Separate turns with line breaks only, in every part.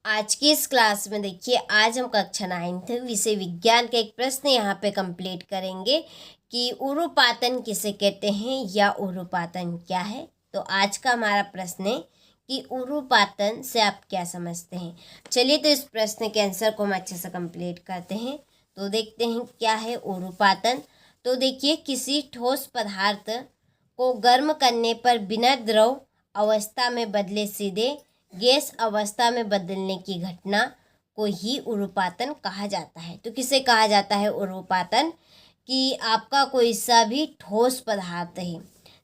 आज की इस क्लास में देखिए, आज हम कक्षा 9th विषय विज्ञान का एक प्रश्न यहाँ पे कंप्लीट करेंगे कि उरुपातन किसे कहते हैं या उरुपातन क्या है। तो आज का हमारा प्रश्न है कि उरुपातन से आप क्या समझते हैं। चलिए तो इस प्रश्न के आंसर को हम अच्छे से कंप्लीट करते हैं। तो देखते हैं क्या है उरुपातन। तो देखिए, किसी ठोस पदार्थ को गर्म करने पर बिना द्रव अवस्था में बदले सीधे गैस अवस्था में बदलने की घटना को ही उरुपातन कहा जाता है। तो किसे कहा जाता है उरुपातन? कि आपका कोई सा भी ठोस पदार्थ है,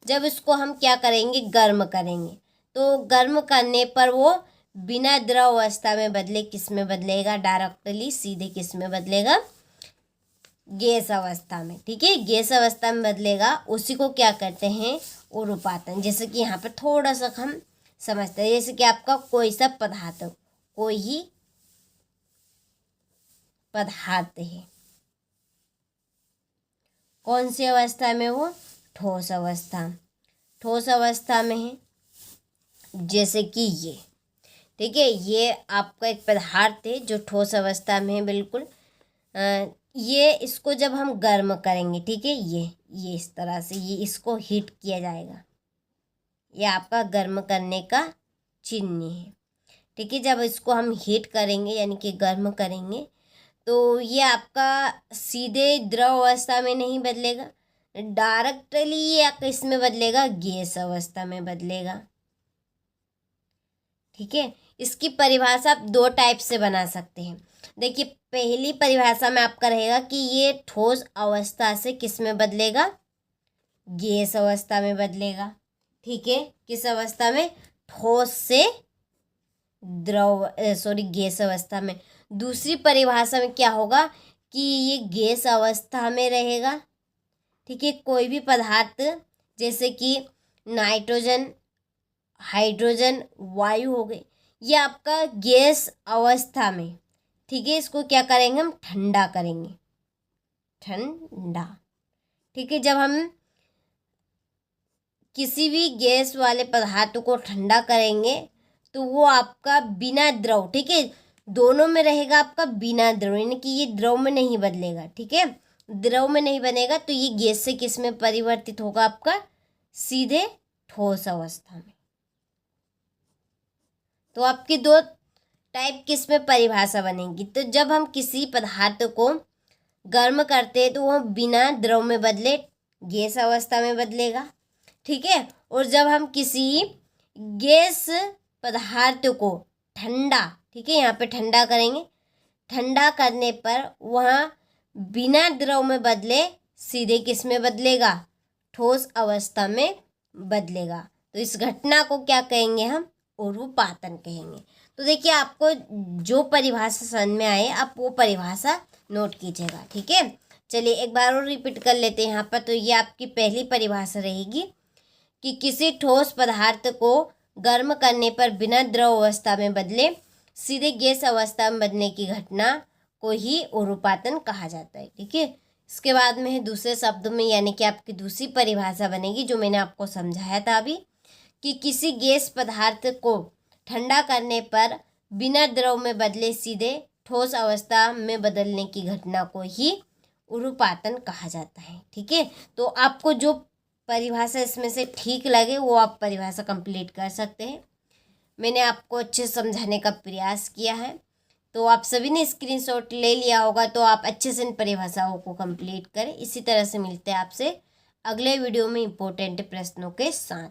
जब इसको हम क्या करेंगे, गर्म करेंगे, तो गर्म करने पर वो बिना द्रव अवस्था में बदले किस में बदलेगा, डायरेक्टली सीधे किस में बदलेगा, गैस अवस्था में। ठीक है, गैस अवस्था में बदलेगा, उसी को क्या कहते हैं, उरुपातन। जैसे कि यहाँ पर थोड़ा सा हम समझते हैं, जैसे कि आपका कोई सा पदार्थ, कोई ही पदार्थ है, कौन सी अवस्था में, वो ठोस अवस्था, ठोस अवस्था में है। जैसे कि ये, ठीक है, ये आपका एक पदार्थ है जो ठोस अवस्था में है बिल्कुल। ये इसको जब हम गर्म करेंगे, ठीक है, ये इस तरह से ये इसको हीट किया जाएगा, ये आपका गर्म करने का चिन्ह है। ठीक है, जब इसको हम हीट करेंगे यानी कि गर्म करेंगे, तो ये आपका सीधे द्रव अवस्था में नहीं बदलेगा, डायरेक्टली ये किस में बदलेगा, गैस अवस्था में बदलेगा। ठीक है, इसकी परिभाषा आप दो टाइप से बना सकते हैं। देखिए, पहली परिभाषा में आपका रहेगा कि ये ठोस अवस्था से किस में बदलेगा, गैस अवस्था में बदलेगा। ठीक है, किस अवस्था में, ठोस से गैस अवस्था में। दूसरी परिभाषा में क्या होगा कि ये गैस अवस्था में रहेगा। ठीक है, कोई भी पदार्थ जैसे कि नाइट्रोजन, हाइड्रोजन, वायु हो गए, ये आपका गैस अवस्था में। ठीक है, इसको क्या करेंगे, हम ठंडा करेंगे, ठंडा। ठीक है, जब हम किसी भी गैस वाले पदार्थ को ठंडा करेंगे तो वो आपका बिना द्रव, ठीक है, दोनों में रहेगा आपका बिना द्रव, यानी कि ये द्रव में नहीं बदलेगा। ठीक है, द्रव में नहीं बनेगा, तो ये गैस से किस में परिवर्तित होगा, आपका सीधे ठोस अवस्था में। तो आपकी दो टाइप किस में परिभाषा बनेगी। तो जब हम किसी पदार्थ को गर्म करते हैं तो वो बिना द्रव में बदले गैस अवस्था में बदलेगा। ठीक है, और जब हम किसी गैस पदार्थ को ठंडा, ठीक है, यहाँ पे ठंडा करेंगे, ठंडा करने पर वहाँ बिना द्रव में बदले सीधे किस में बदलेगा, ठोस अवस्था में बदलेगा। तो इस घटना को क्या कहेंगे, हम उरुपातन कहेंगे। तो देखिए, आपको जो परिभाषा समझ में आए आप वो परिभाषा नोट कीजिएगा। ठीक है, चलिए एक बार और रिपीट कर लेते हैं यहाँ पर। तो ये आपकी पहली परिभाषा रहेगी कि किसी ठोस पदार्थ को गर्म करने पर बिना द्रव अवस्था में बदले सीधे गैस अवस्था में बदलने की घटना को ही उरुपातन कहा जाता है। ठीक है, इसके बाद में है दूसरे शब्दों में, यानी कि आपकी दूसरी परिभाषा बनेगी जो मैंने आपको समझाया था अभी, कि किसी गैस पदार्थ को ठंडा करने पर बिना द्रव में बदले सीधे ठोस अवस्था में बदलने की घटना को ही उरुपातन कहा जाता है। ठीक है, तो आपको जो परिभाषा इसमें से ठीक लगे वो आप परिभाषा कंप्लीट कर सकते हैं। मैंने आपको अच्छे समझाने का प्रयास किया है, तो आप सभी ने स्क्रीनशॉट ले लिया होगा, तो आप अच्छे से इन परिभाषाओं को कंप्लीट करें। इसी तरह से मिलते हैं आपसे अगले वीडियो में इम्पोर्टेंट प्रश्नों के साथ।